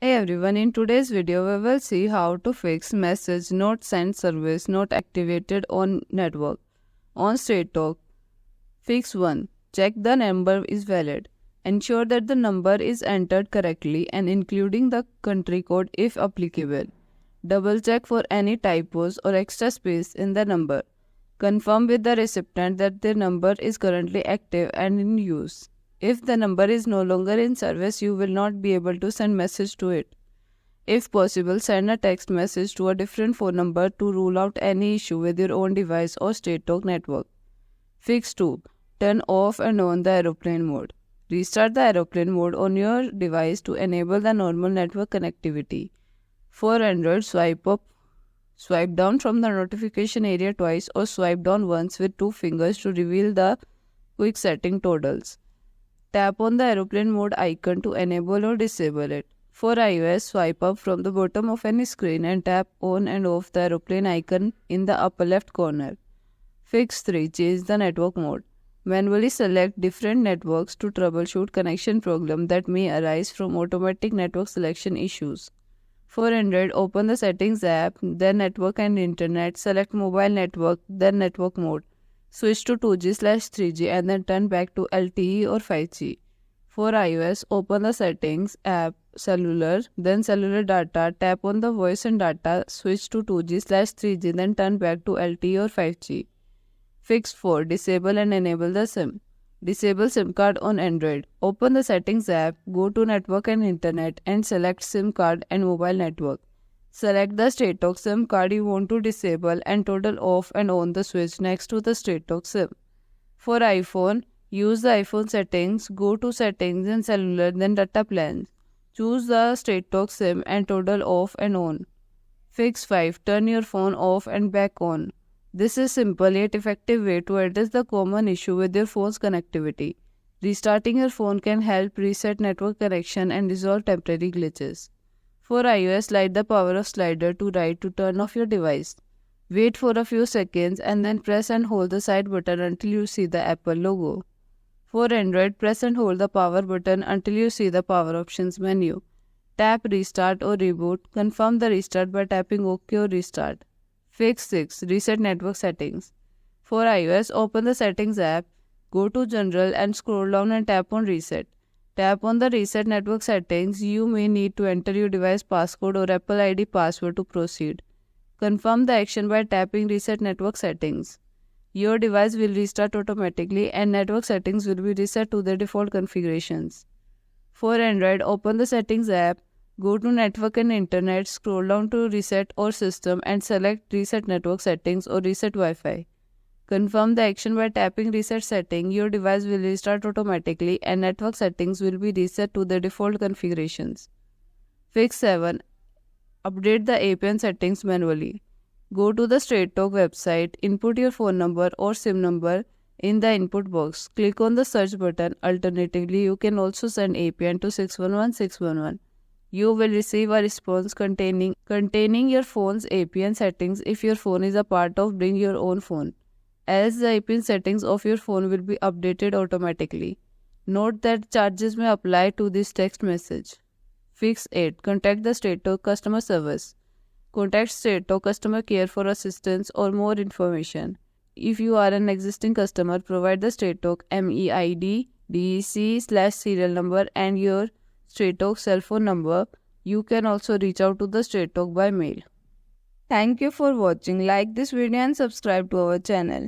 Hey everyone, in today's video we will see how to fix message not sent service not activated on network. On Straight Talk, fix 1. Check the number is valid. Ensure that the number is entered correctly and including the country code if applicable. Double check for any typos or extra space in the number. Confirm with the recipient that the number is currently active and in use. If the number is no longer in service, you will not be able to send message to it. If possible, send a text message to a different phone number to rule out any issue with your own device or Straight Talk network. Fix 2. Turn off and on the aeroplane mode. Restart the aeroplane mode on your device to enable the normal network connectivity. For Android, swipe up, swipe down from the notification area twice or swipe down once with 2 fingers to reveal the quick setting toggles. Tap on the aeroplane mode icon to enable or disable it. For iOS, swipe up from the bottom of any screen and tap on and off the aeroplane icon in the upper left corner. Fix 3. Change the network mode. Manually select different networks to troubleshoot connection problems that may arise from automatic network selection issues. For Android, open the Settings app, then Network and Internet, select Mobile Network, then Network Mode. Switch to 2G/3G and then turn back to LTE or 5G. For iOS, open the Settings app, Cellular, then Cellular Data, tap on the Voice and Data, switch to 2G/3G, then turn back to LTE or 5G. Fix 4. Disable and enable the SIM. Disable SIM card on Android. Open the Settings app, go to Network and Internet and select SIM card and mobile network. Select the Straight Talk SIM card you want to disable and toggle off and on the switch next to the Straight Talk SIM. For iPhone, use the iPhone settings, go to Settings and Cellular, then Data Plans. Choose the Straight Talk SIM and toggle off and on. Fix 5. Turn your phone off and back on. This is simple yet effective way to address the common issue with your phone's connectivity. Restarting your phone can help reset network connection and resolve temporary glitches. For iOS, slide the power off slider to right to turn off your device. Wait for a few seconds and then press and hold the side button until you see the Apple logo. For Android, press and hold the power button until you see the power options menu. Tap restart or reboot. Confirm the restart by tapping OK or restart. Fix 6. Reset network settings. For iOS, open the Settings app, go to General and scroll down and tap on Reset. Tap on the Reset Network Settings. You may need to enter your device passcode or Apple ID password to proceed. Confirm the action by tapping Reset Network Settings. Your device will restart automatically and network settings will be reset to their default configurations. For Android, open the Settings app, go to Network and Internet, scroll down to Reset or System and select Reset Network Settings or Reset Wi-Fi. Confirm the action by tapping Reset Setting. Your device will restart automatically and network settings will be reset to their default configurations. Fix 7. Update the APN settings manually. Go to the Straight Talk website, input your phone number or SIM number in the input box. Click on the search button. Alternatively, you can also send APN to 611-611. You will receive a response containing your phone's APN settings if your phone is a part of Bring Your Own Phone, as the APN settings of your phone will be updated automatically. Note that charges may apply to this text message. Fix 8. Contact the Straight Talk customer service. Contact Straight Talk customer care for assistance or more information. If you are an existing customer, provide the Straight Talk MEID, DEC/serial number and your Straight Talk cell phone number. You can also reach out to the Straight Talk by mail. Thank you for watching. Like this video and subscribe to our channel.